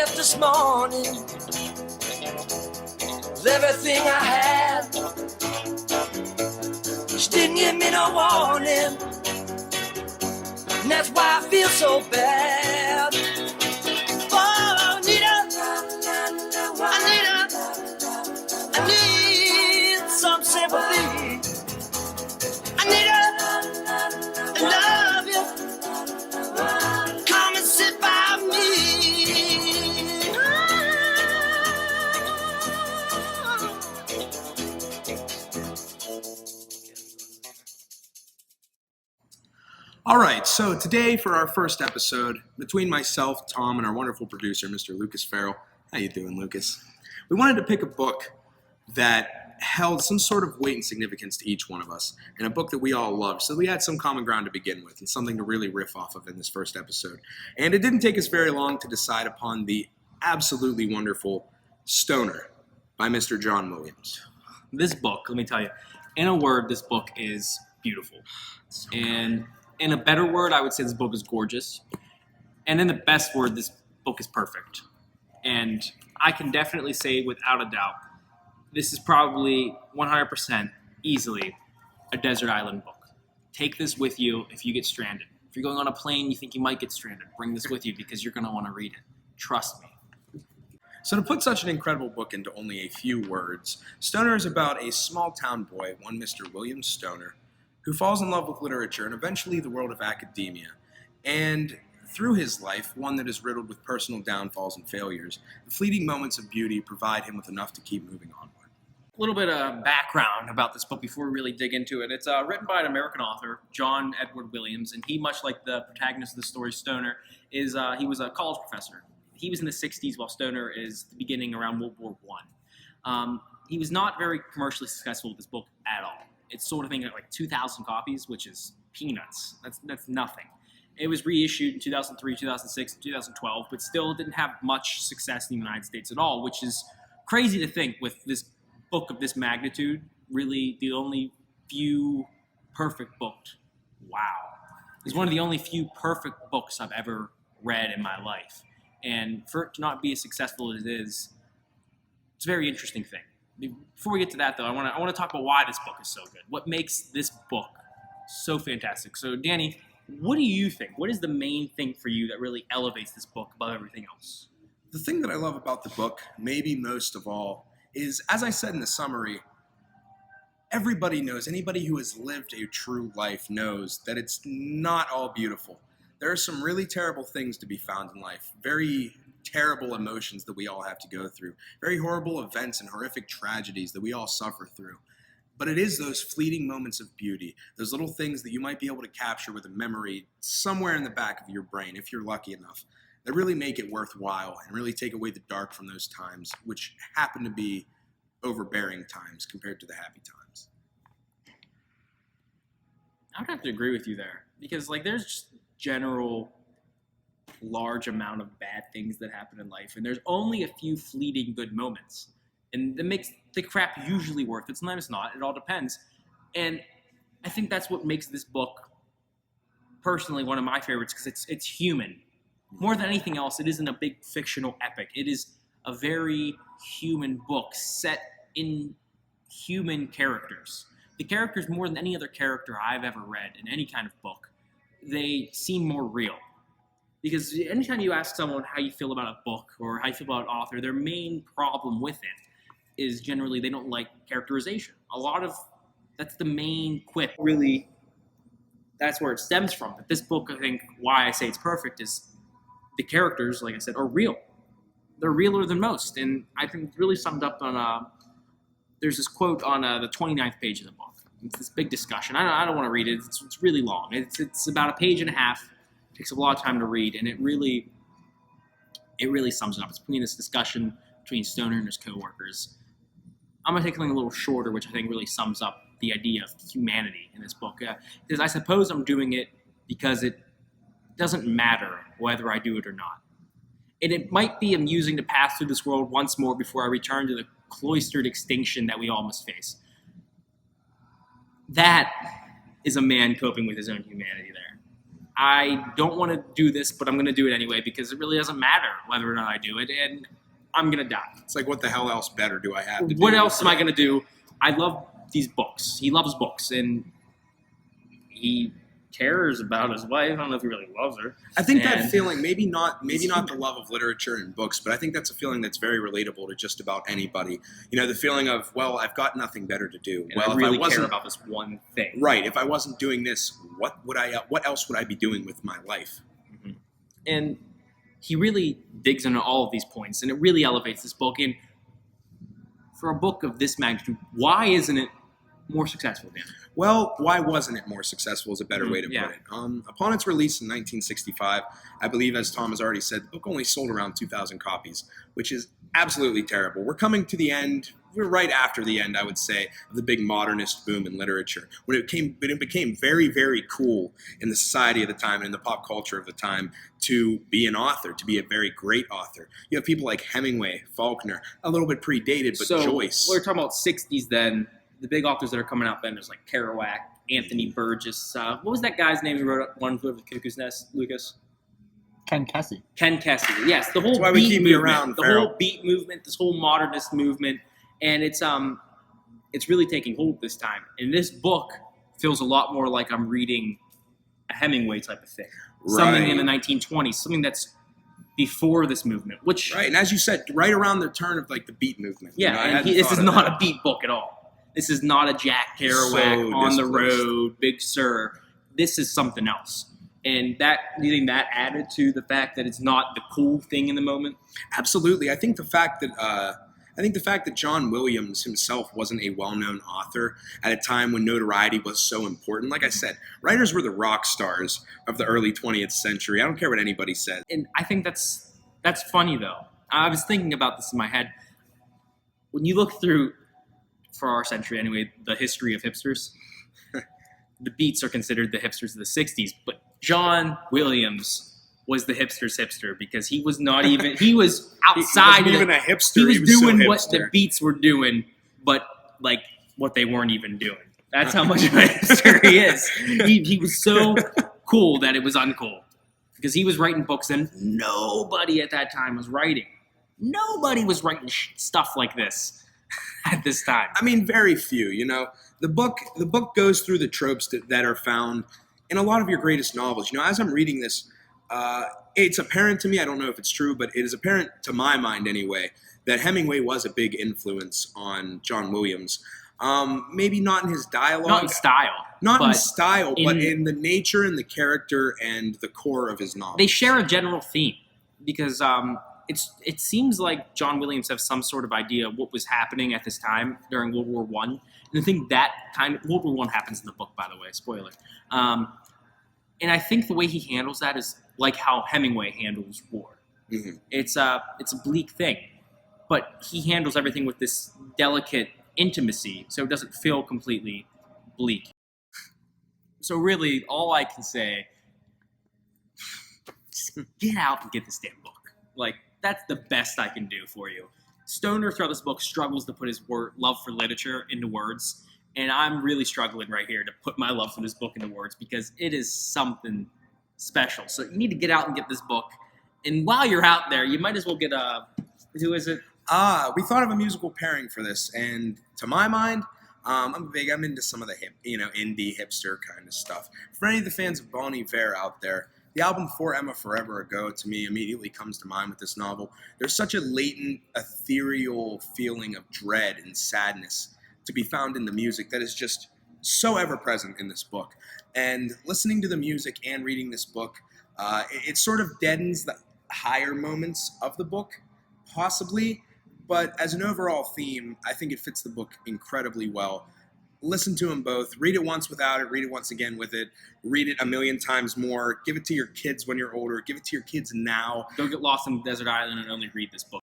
left this morning with everything I had. She didn't give me no warning, and that's why I feel so bad. Oh, I need some sympathy. I need her, I love you. Come and sit by me. All right, so today for our first episode, between myself, Tom, and our wonderful producer, Mr. Lucas Farrell. How you doing, Lucas? We wanted to pick a book that held some sort of weight and significance to each one of us, and a book that we all loved, so we had some common ground to begin with and something to really riff off of in this first episode. And it didn't take us very long to decide upon the absolutely wonderful Stoner by Mr. John Williams. This book, let me tell you, in a word, this book is beautiful. And in a better word, I would say this book is gorgeous. And in the best word, this book is perfect. And I can definitely say without a doubt, this is probably 100% easily a desert island book. Take this with you if you get stranded. If you're going on a plane, you think you might get stranded, bring this with you because you're going to want to read it. Trust me. So to put such an incredible book into only a few words, Stoner is about a small town boy, one Mr. William Stoner, who falls in love with literature and eventually the world of academia. And through his life, one that is riddled with personal downfalls and failures, the fleeting moments of beauty provide him with enough to keep moving onward. A little bit of background about this book before we really dig into it. It's written by an American author, John Edward Williams, and he, much like the protagonist of the story, Stoner, he was a college professor. He was in the 60s while Stoner is beginning around World War I. He was not very commercially successful with this book at all. It's sort of thing like 2,000 copies, which is peanuts. That's nothing. It was reissued in 2003, 2006, 2012, but still didn't have much success in the United States at all, which is crazy to think with this book of this magnitude, really the only few perfect books. Wow. It's one of the only few perfect books I've ever read in my life. And for it to not be as successful as it is, it's a very interesting thing. Before we get to that, though, I want to talk about why this book is so good. What makes this book so fantastic? So, Danny, what do you think? What is the main thing for you that really elevates this book above everything else? The thing that I love about the book, maybe most of all, is, as I said in the summary, everybody knows, anybody who has lived a true life knows that it's not all beautiful. There are some really terrible things to be found in life, very terrible emotions that we all have to go through, very horrible events and horrific tragedies that we all suffer through. But it is those fleeting moments of beauty, those little things that you might be able to capture with a memory somewhere in the back of your brain, if you're lucky enough, that really make it worthwhile and really take away the dark from those times, which happen to be overbearing times compared to the happy times. I would have to agree with you there because there's just general large amount of bad things that happen in life, and there's only a few fleeting good moments, and that makes the crap usually worth it. Sometimes it's not. It all depends. And I think that's what makes this book personally one of my favorites, because it's human. More than anything else, it isn't a big fictional epic. It is a very human book set in human characters. The characters, more than any other character I've ever read in any kind of book, they seem more real. Because anytime you ask someone how you feel about a book or how you feel about an author, their main problem with it is generally they don't like characterization. That's the main quip. Really, that's where it stems from. But this book, I think, why I say it's perfect is the characters, like I said, are real. They're realer than most. And I think it's really summed up on, there's this quote on the 29th page of the book. It's this big discussion. I don't want to read it. It's really long. It's about a page and a half. It takes a lot of time to read, and it really sums it up. It's between this discussion between Stoner and his coworkers. I'm going to take something a little shorter, which I think really sums up the idea of humanity in this book. Because I suppose I'm doing it because it doesn't matter whether I do it or not. And it might be amusing to pass through this world once more before I return to the cloistered extinction that we all must face. That is a man coping with his own humanity there. I don't want to do this, but I'm going to do it anyway because it really doesn't matter whether or not I do it, and I'm going to die. It's like, what the hell else better do I have to do? What else am I going to do? I love these books. He loves books, and he cares about his wife. I don't know if he really loves her. I think that feeling, maybe not the love of literature and books, but I think that's a feeling that's very relatable to just about anybody. You know, the feeling of, well, I've got nothing better to do. And I really care about this one thing. Right. If I wasn't doing this, what else would I be doing with my life? Mm-hmm. And he really digs into all of these points, and it really elevates this book. And for a book of this magnitude, why isn't it more successful, Dan? Well, why wasn't it more successful is a better way to put it. Upon its release in 1965, I believe, as Tom has already said, the book only sold around 2,000 copies, which is absolutely terrible. We're coming to the end. We're right after the end, I would say, of the big modernist boom in literature, when it became very, very cool in the society of the time and in the pop culture of the time to be an author, to be a very great author. You have people like Hemingway, Faulkner, a little bit predated, but Joyce. We're talking about 60s then. The big authors that are coming out then, there's like Kerouac, Anthony Burgess. What was that guy's name who wrote One Flew Over the Cuckoo's Nest, Lucas? Ken Kesey. Ken Kesey, yes. The whole That's why we beat keep movement, you around, the whole beat movement, this whole modernist movement, and it's really taking hold this time. And this book feels a lot more like I'm reading a Hemingway type of thing, something in the 1920s, something that's before this movement, which right. And as you said, right around the turn of like the beat movement. Yeah, you know, and this is not a beat book at all. This is not a Jack Kerouac on the road, Big Sur. This is something else. And do you think that added to the fact that it's not the cool thing in the moment? Absolutely. I think the fact that John Williams himself wasn't a well-known author at a time when notoriety was so important. Like I said, writers were the rock stars of the early 20th century. I don't care what anybody said. And I think that's funny, though. I was thinking about this in my head. When you look through, for our century anyway, the history of hipsters, the Beats are considered the hipsters of the 60s, but John Williams was the hipster's hipster because he was not even, he was outside. He wasn't even a hipster. He was doing so what the Beats were doing, but like what they weren't even doing. That's how much of a hipster he is. He was so cool that it was uncool because he was writing books and nobody at that time was writing. Nobody was writing stuff like this at this time. I mean, very few. You know, the book goes through the tropes that are found in a lot of your greatest novels. You know, as I'm reading this, it's apparent to me, I don't know if it's true, but it is apparent to my mind anyway, that Hemingway was a big influence on John Williams. Maybe not in his dialogue. Not in style. But in the nature and the character and the core of his novels. They share a general theme because it seems like John Williams has some sort of idea of what was happening at this time during World War I. And I think that World War I happens in the book, by the way, spoiler. And I think the way he handles that is like how Hemingway handles war. Mm-hmm. It's a bleak thing, but he handles everything with this delicate intimacy, so it doesn't feel completely bleak. So really, all I can say, just get out and get this damn book. Like, that's the best I can do for you. Stoner, throughout this book, struggles to put his love for literature into words, and I'm really struggling right here to put my love for this book into words because it is something special. So you need to get out and get this book. And while you're out there, you might as well get who is it? We thought of a musical pairing for this, and to my mind, I'm into some of the indie hipster kind of stuff. For any of the fans of Bon Iver out there, the album For Emma Forever Ago to me immediately comes to mind with this novel. There's such a latent, ethereal feeling of dread and sadness to be found in the music that is just so ever present in this book. And listening to the music and reading this book, it sort of deadens the higher moments of the book, possibly. But as an overall theme, I think it fits the book incredibly well. Listen to them both. Read it once without it. Read it once again with it. Read it a million times more. Give it to your kids when you're older. Give it to your kids now. Don't get lost on the desert island and only read this book.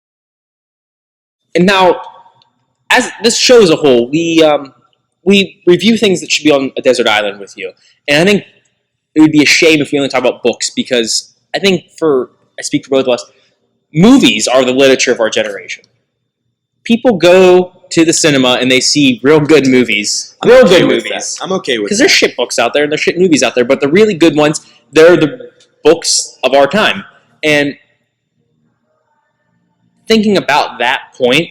And now, as this show as a whole, we review things that should be on a desert island with you. And I think it would be a shame if we only talk about books because I think I speak for both of us, movies are the literature of our generation. People go to the cinema and they see real good movies. I'm okay with that. I'm okay with because there's shit books out there and there's shit movies out there, but the really good ones, they're the books of our time. And thinking about that point,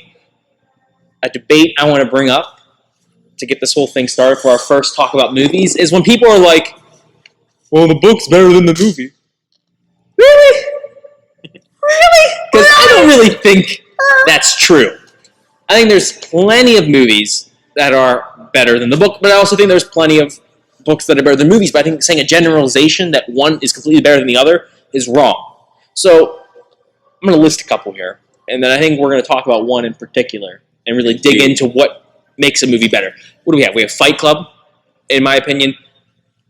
a debate I want to bring up to get this whole thing started for our first talk about movies is when people are like, well, the book's better than the movie. Really? Really? Because I don't really think that's true. I think there's plenty of movies that are better than the book, but I also think there's plenty of books that are better than movies. But I think saying a generalization that one is completely better than the other is wrong. So I'm going to list a couple here, and then I think we're going to talk about one in particular and really dig into what makes a movie better. What do we have? We have Fight Club, in my opinion,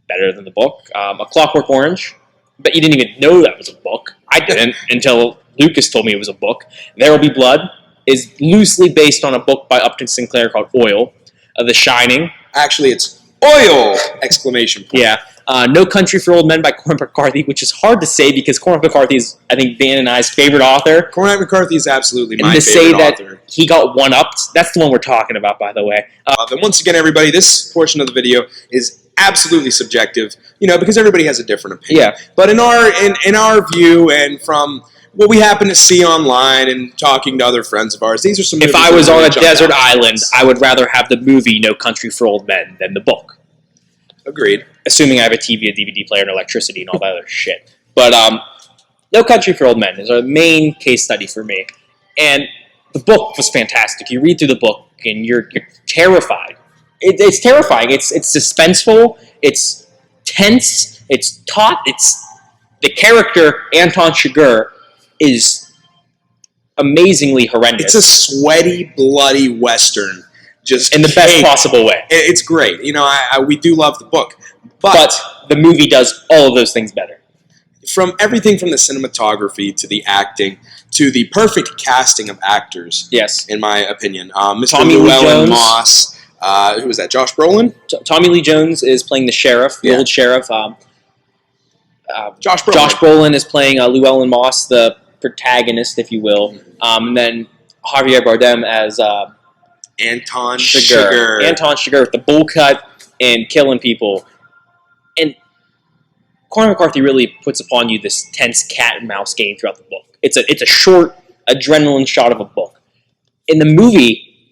better than the book. A Clockwork Orange, but you didn't even know that was a book. I didn't until Lucas told me it was a book. There Will Be Blood is loosely based on a book by Upton Sinclair called Oil. The Shining. Actually, it's oil! Exclamation point. Yeah. No Country for Old Men by Cormac McCarthy, which is hard to say because Cormac McCarthy is, I think, Dan and I's favorite author. Cormac McCarthy is absolutely my favorite author. And to say author. that he got one-upped, that's the one we're talking about, by the way. Then once again, everybody, this portion of the video is absolutely subjective, because everybody has a different opinion. Yeah. But in our view, and from what we happen to see online and talking to other friends of ours, these are some movies if I was that on really a jump desert out. island, I would rather have the movie No Country for Old Men than the book. Agreed. Assuming I have a TV, a DVD player, and electricity, and all that other shit. But No Country for Old Men is our main case study for me. And the book was fantastic. You read through the book, and you're terrified. It's terrifying. It's suspenseful. It's tense. It's taut. It's the character, Anton Chigurh, is amazingly horrendous. It's a sweaty, bloody Western. Just in the best possible way. It's great. We do love the book. But the movie does all of those things better. From everything from the cinematography to the acting to the perfect casting of actors. Yes. In my opinion. Mr. Tommy Lee Llewellyn Jones. Moss. Who was that? Josh Brolin? Tommy Lee Jones is playing the sheriff, the old sheriff. Josh Brolin. Josh Brolin is playing Llewellyn Moss, the protagonist, if you will. And then Javier Bardem as Anton Chigurh. Anton Chigurh with the bowl cut and killing people. And Cormac McCarthy really puts upon you this tense cat and mouse game throughout the book. It's a short adrenaline shot of a book. In the movie,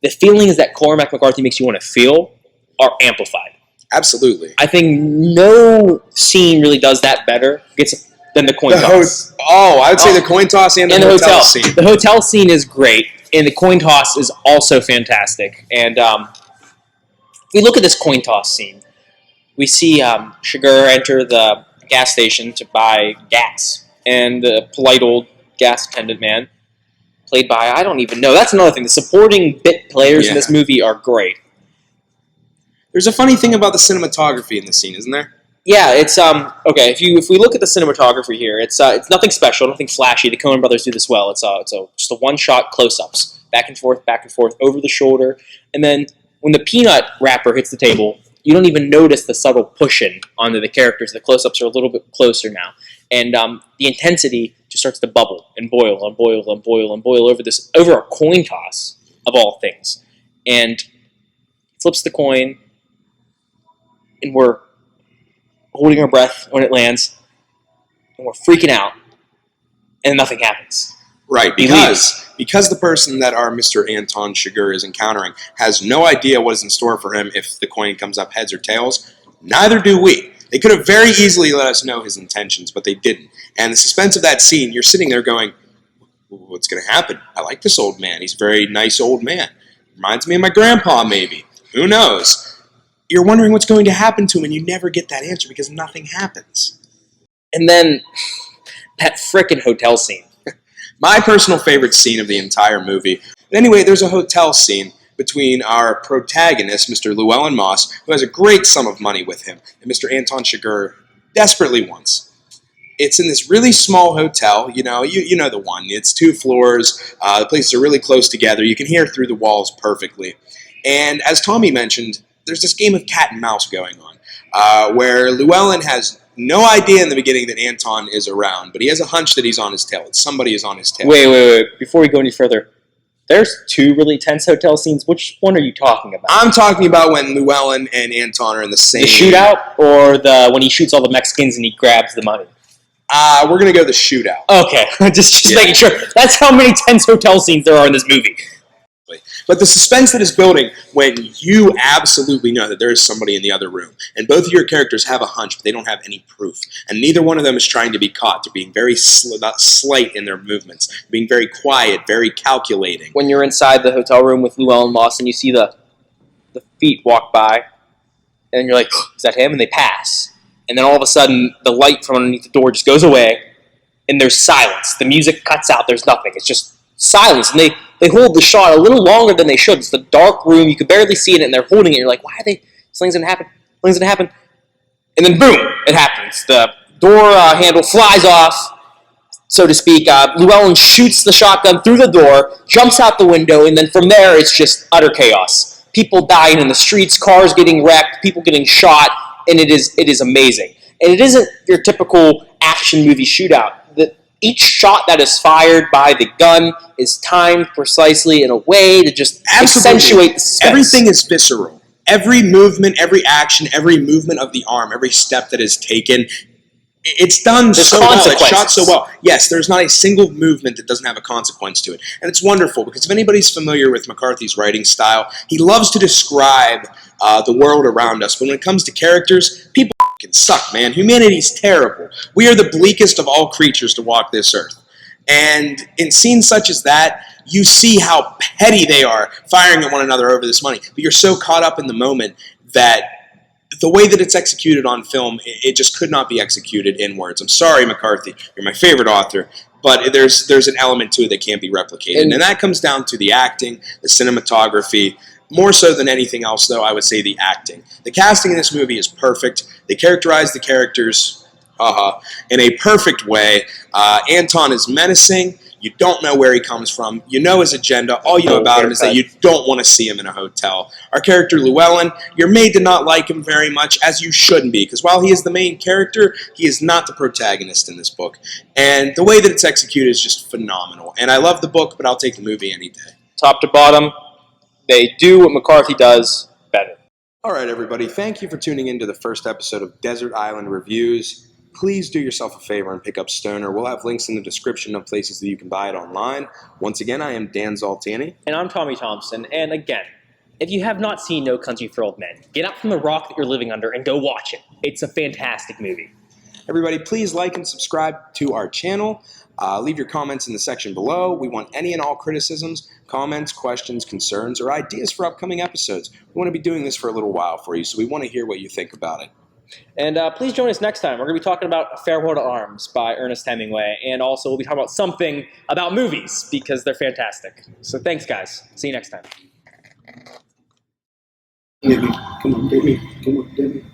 the feelings that Cormac McCarthy makes you want to feel are amplified. Absolutely. I think no scene really does that better than the coin toss. I would say the coin toss and the hotel scene. The hotel scene is great, and the coin toss is also fantastic. And if we look at this coin toss scene, we see Chigurh enter the gas station to buy gas. And the polite old gas attendant man, played by, I don't even know. That's another thing. The supporting bit players in this movie are great. There's a funny thing about the cinematography in the scene, isn't there? Yeah, it's okay. If we look at the cinematography here, it's nothing special, nothing flashy. The Coen brothers do this well. It's just a one-shot close-ups, back and forth, over the shoulder, and then when the peanut wrapper hits the table, you don't even notice the subtle pushing onto the characters. The close-ups are a little bit closer now, and the intensity just starts to bubble and boil and boil and boil and boil over a coin toss of all things, and flips the coin, and we're holding our breath when it lands, and we're freaking out, and nothing happens. Right, because the person that our Mr. Anton Chigurh is encountering has no idea what is in store for him if the coin comes up heads or tails. Neither do we. They could have very easily let us know his intentions, but they didn't. And the suspense of that scene, you're sitting there going, what's going to happen? I like this old man. He's a very nice old man. Reminds me of my grandpa, maybe. Who knows? You're wondering what's going to happen to him, and you never get that answer because nothing happens. And then that frickin' hotel scene. My personal favorite scene of the entire movie. But anyway, there's a hotel scene between our protagonist, Mr. Llewellyn Moss, who has a great sum of money with him, and Mr. Anton Chigurh desperately wants. It's in this really small hotel, you know the one. It's 2 floors. The places are really close together. You can hear through the walls perfectly. And as Tommy mentioned, there's this game of cat and mouse going on, where Llewellyn has no idea in the beginning that Anton is around, but he has a hunch that he's on his tail. That somebody is on his tail. Wait. Before we go any further, There's two really tense hotel scenes. Which one are you talking about? I'm talking about when Llewellyn and Anton are in the same... The shootout, or when he shoots all the Mexicans and he grabs the money? We're going to go the shootout. Okay, just making sure. That's how many tense hotel scenes there are in this movie. But the suspense that is building when you absolutely know that there is somebody in the other room, and both of your characters have a hunch, but they don't have any proof, and neither one of them is trying to be caught. They're being very slight in their movements, being very quiet, very calculating. When you're inside the hotel room with Llewellyn Moss and you see the feet walk by, and you're like, is that him? And they pass. And then all of a sudden, the light from underneath the door just goes away, and there's silence. The music cuts out. There's nothing. It's just silence. And they hold the shot a little longer than they should. It's the dark room. You can barely see it, and they're holding it. You're like, why are they? Something's going to happen. Something's going to happen. And then, boom, it happens. The door handle flies off, so to speak. Llewellyn shoots the shotgun through the door, jumps out the window, and then from there, it's just utter chaos. People dying in the streets, cars getting wrecked, people getting shot, and it is amazing. And it isn't your typical action movie shootout. Each shot that is fired by the gun is timed precisely in a way to just accentuate the suspense. Everything is visceral. Every movement, every action, every movement of the arm, every step that is taken, it's done so well. It's shot so well. Yes, there's not a single movement that doesn't have a consequence to it. And it's wonderful because if anybody's familiar with McCarthy's writing style, he loves to describe the world around us. But when it comes to characters, people can suck, man. Humanity's terrible. We are the bleakest of all creatures to walk this earth. And in scenes such as that, you see how petty they are firing at one another over this money. But you're so caught up in the moment that the way that it's executed on film, it just could not be executed in words. I'm sorry, McCarthy. You're my favorite author. But there's an element to it that can't be replicated. And that comes down to the acting, the cinematography. More so than anything else, though, I would say the acting. The casting in this movie is perfect. They characterize the characters in a perfect way. Anton is menacing. You don't know where he comes from. You know his agenda. All you know about him is that you don't want to see him in a hotel. Our character, Llewellyn, you're made to not like him very much, as you shouldn't be, because while he is the main character, he is not the protagonist in this book. And the way that it's executed is just phenomenal. And I love the book, but I'll take the movie any day. Top to bottom, they do what McCarthy does better. All right, everybody. Thank you for tuning in to the first episode of Desert Island Reviews. Please do yourself a favor and pick up Stoner. We'll have links in the description of places that you can buy it online. Once again, I am Dan Zoltani. And I'm Tommy Thompson. And again, if you have not seen No Country for Old Men, get up from the rock that you're living under and go watch it. It's a fantastic movie. Everybody, please like and subscribe to our channel. Leave your comments in the section below. We want any and all criticisms, comments, questions, concerns, or ideas for upcoming episodes. We want to be doing this for a little while for you, so we want to hear what you think about it. And please join us next time. We're going to be talking about A Farewell to Arms by Ernest Hemingway, and also we'll be talking about something about movies, because they're fantastic. So thanks, guys. See you next time. Come on, baby. Come on, baby.